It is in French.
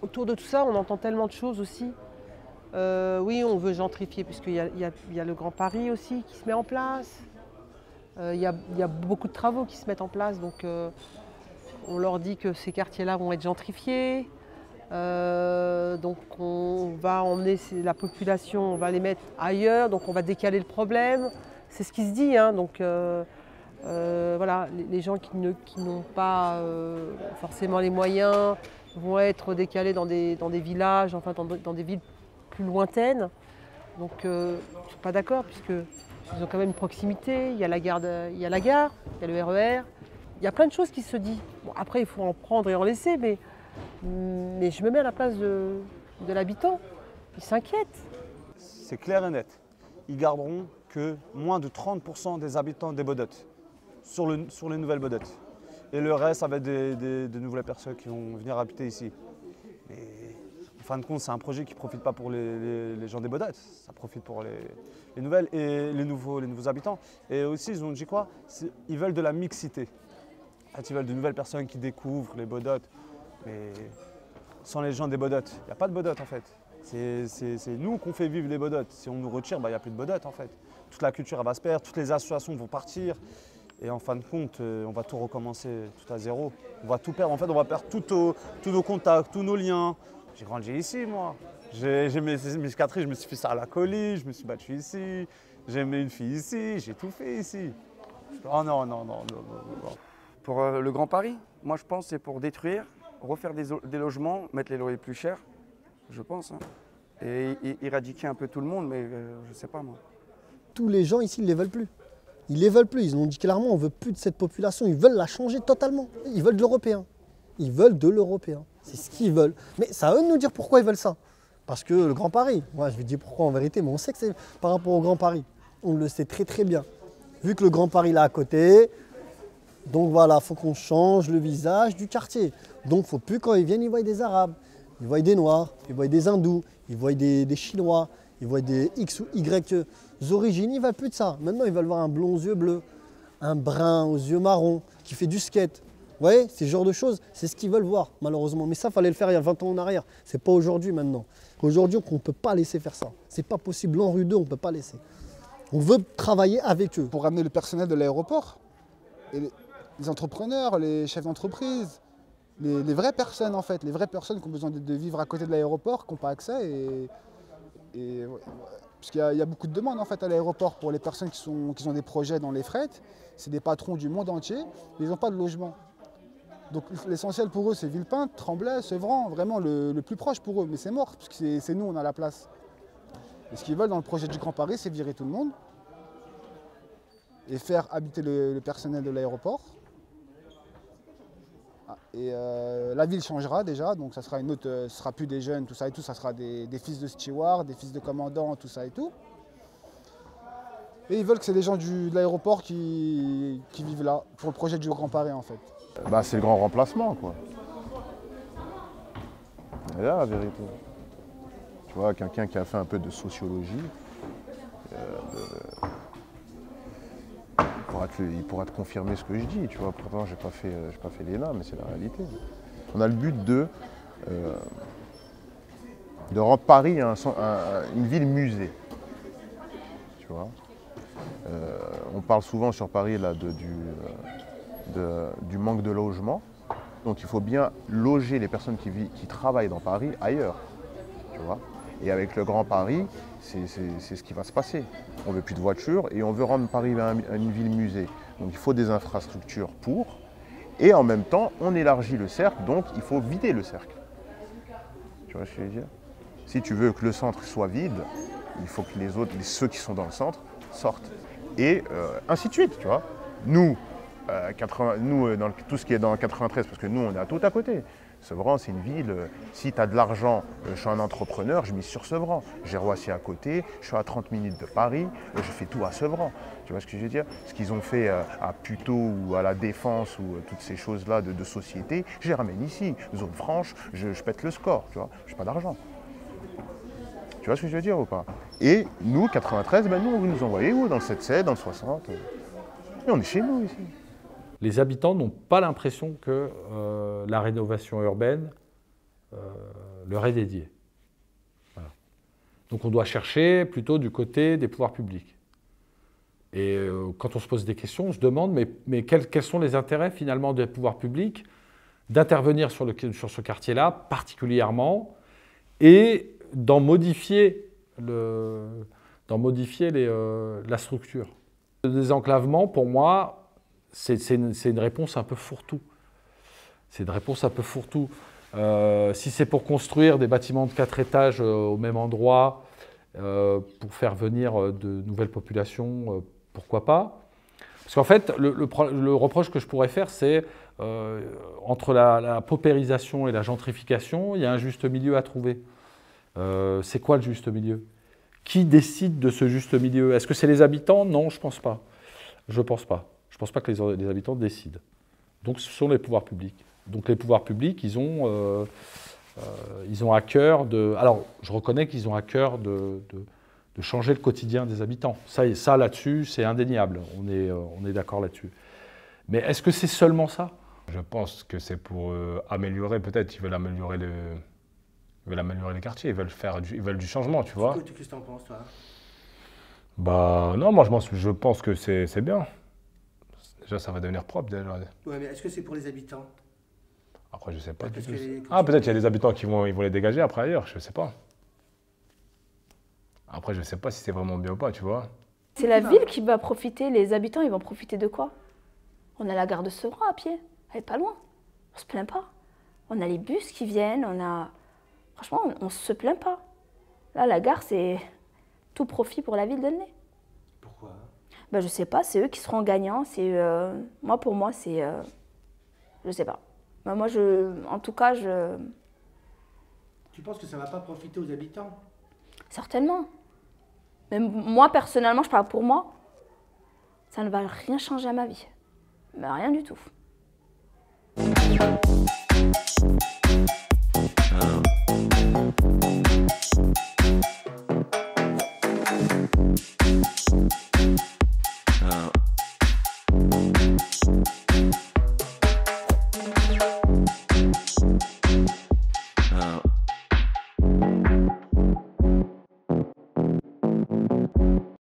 Autour de tout ça, on entend tellement de choses aussi. Oui, on veut gentrifier, puisqu'il y a le Grand Paris aussi qui se met en place. Il y a beaucoup de travaux qui se mettent en place, donc on leur dit que ces quartiers-là vont être gentrifiés. Donc on va emmener la population, on va les mettre ailleurs, donc on va décaler le problème. C'est ce qui se dit, hein, donc voilà, les gens qui n'ont pas forcément les moyens vont être décalés dans des villages, enfin dans des villes plus lointaines. Donc je ne suis pas d'accord, puisqu'ils ont quand même une proximité, il y a la gare, il y a le RER, il y a plein de choses qui se disent. Bon, après, il faut en prendre et en laisser, mais je me mets à la place de l'habitant, il s'inquiète. C'est clair et net. Ils garderont que moins de 30% des habitants des Bodotes sur les nouvelles Bodotes. Et le reste, ça va être de nouvelles personnes qui vont venir habiter ici. Et en fin de compte, c'est un projet qui ne profite pas pour les gens des Bodotes, ça profite pour les nouvelles et les nouveaux habitants. Et aussi, ils ont dit quoi? Ils veulent de la mixité. En fait, ils veulent de nouvelles personnes qui découvrent les Bodotes. Mais sans les gens des Bodotes, il n'y a pas de Bodotes en fait. C'est nous qu'on fait vivre les Bodotes. Si on nous retire, il n'y a plus de Bodotes en fait. Toute la culture elle va se perdre, toutes les associations vont partir. Et en fin de compte, on va tout recommencer tout à zéro. On va tout perdre. En fait, on va perdre tous nos contacts, tous nos liens. J'ai grandi ici, moi. J'ai mes cicatrices, je me suis fait ça à la colis, je me suis battu ici. J'ai aimé une fille ici, j'ai tout fait ici. Oh non, non, non, non, non. Pour le Grand Paris, moi je pense que c'est pour détruire, refaire des logements, mettre les loyers plus chers, je pense. Hein. Et éradiquer un peu tout le monde, mais je sais pas moi. Tous les gens ici ne les veulent plus. Ils ne les veulent plus, ils ont dit clairement on ne veut plus de cette population, ils veulent la changer totalement. Ils veulent de l'européen. Ils veulent de l'européen, c'est ce qu'ils veulent. Mais c'est à eux de nous dire pourquoi ils veulent ça. Parce que le Grand Paris, moi je vais dire pourquoi en vérité, mais on sait que c'est par rapport au Grand Paris. On le sait très très bien. Vu que le Grand Paris là à côté, donc voilà, il faut qu'on change le visage du quartier. Donc il ne faut plus quand ils viennent, ils voient des Arabes, ils voient des Noirs, ils voient des Hindous, ils voient des Chinois, ils voient des X ou Y origines, ils ne veulent plus de ça. Maintenant, ils veulent voir un blond aux yeux bleus, un brun aux yeux marrons, qui fait du skate. Vous voyez, ces genres de choses, c'est ce qu'ils veulent voir, malheureusement. Mais ça, il fallait le faire il y a 20 ans en arrière. Ce n'est pas aujourd'hui, maintenant. Aujourd'hui, on ne peut pas laisser faire ça. Ce n'est pas possible. En rue 2, on ne peut pas laisser. On veut travailler avec eux. Pour ramener le personnel de l'aéroport, et les entrepreneurs, les chefs d'entreprise, les vraies personnes, en fait, les vraies personnes qui ont besoin de vivre à côté de l'aéroport, qui n'ont pas accès. Parce qu'il y a beaucoup de demandes en fait, à l'aéroport pour les personnes qui ont des projets dans les fret. C'est des patrons du monde entier, mais ils n'ont pas de logement. Donc l'essentiel pour eux, c'est Villepinte, Tremblay, Sevran, vraiment le plus proche pour eux. Mais c'est mort, parce que c'est nous, on a la place. Et ce qu'ils veulent dans le projet du Grand Paris, c'est virer tout le monde et faire habiter le personnel de l'aéroport. Et la ville changera déjà, donc ça sera une autre, ce sera plus des jeunes, tout ça et tout, ça sera des fils de steward, des fils de commandants, tout ça et tout. Et ils veulent que c'est les gens de l'aéroport qui vivent là, pour le projet du Grand Paris en fait. Bah, c'est le grand remplacement quoi. C'est là la vérité. Tu vois, quelqu'un qui a fait un peu de sociologie, il pourra te confirmer ce que je dis, tu vois. Pourtant, j'ai pas fait l'ENA, mais c'est la réalité. On a le but de rendre Paris une ville musée, tu vois. On parle souvent sur Paris là, du manque de logement. Donc il faut bien loger les personnes qui travaillent dans Paris ailleurs, tu vois. Et avec le Grand Paris, c'est ce qui va se passer. On ne veut plus de voitures et on veut rendre Paris une ville musée. Donc il faut des infrastructures pour. Et en même temps, on élargit le cercle, donc il faut vider le cercle. Tu vois ce que je veux dire? Si tu veux que le centre soit vide, il faut que ceux qui sont dans le centre sortent. Et ainsi de suite, tu vois. Nous, dans tout ce qui est dans 93, parce que nous, on est à tout à côté. Sevran, c'est une ville, si tu as de l'argent, je suis un entrepreneur, je mise sur Sevran. J'ai Roissy à côté, je suis à 30 minutes de Paris, je fais tout à Sevran. Tu vois ce que je veux dire? Ce qu'ils ont fait à Puteaux ou à La Défense ou toutes ces choses-là de société, je les ramène ici. Zone franche, je pète le score, tu vois, je n'ai pas d'argent. Tu vois ce que je veux dire ou pas? Et nous, 93, ben nous, on veut nous envoyer où? Dans le 7-7, dans le 60. Et on est chez nous ici. Les habitants n'ont pas l'impression que la rénovation urbaine leur est dédiée. Voilà. Donc on doit chercher plutôt du côté des pouvoirs publics. Et quand on se pose des questions, on se demande mais quels sont les intérêts finalement des pouvoirs publics d'intervenir sur ce quartier-là particulièrement et d'en modifier, la structure. Le désenclavement, pour moi, c'est une réponse un peu fourre-tout. C'est une réponse un peu fourre-tout. Si c'est pour construire des bâtiments de 4 étages au même endroit, pour faire venir de nouvelles populations, pourquoi pas? Parce qu'en fait, le reproche que je pourrais faire, c'est entre la paupérisation et la gentrification, il y a un juste milieu à trouver. C'est quoi le juste milieu? Qui décide de ce juste milieu? Est-ce que c'est les habitants? Non, je ne pense pas. Je ne pense pas. Je ne pense pas que les habitants décident. Donc ce sont les pouvoirs publics. Donc les pouvoirs publics, ils ont à cœur de... Alors, je reconnais qu'ils ont à cœur de changer le quotidien des habitants. Ça là-dessus, c'est indéniable. On est d'accord là-dessus. Mais est-ce que c'est seulement ça? Je pense que c'est pour améliorer, peut-être, ils veulent améliorer les quartiers, ils veulent du changement, tu vois. Qu'est-ce que tu en penses, toi? Bah non, moi je pense que c'est bien. Déjà, ça va devenir propre, déjà. Ouais, mais est-ce que c'est pour les habitants? Après, je sais pas du Parce tout. que Ah, peut-être il y a des habitants qui vont les dégager après ailleurs, je sais pas. Après, je sais pas si c'est vraiment bien ou pas, tu vois. C'est la ville qui va profiter, les habitants, ils vont profiter de quoi? On a la gare de Sevran à pied, elle est pas loin, on se plaint pas. On a les bus qui viennent, franchement, on se plaint pas. Là, la gare, c'est tout profit pour la ville de Ney. Pourquoi? Ben, je sais pas, c'est eux qui seront gagnants. Moi, pour moi, c'est... je sais pas. Ben, moi, en tout cas, Tu penses que ça va pas profiter aux habitants? Certainement. Mais moi, personnellement, je parle pour moi, ça ne va rien changer à ma vie. Ben, rien du tout.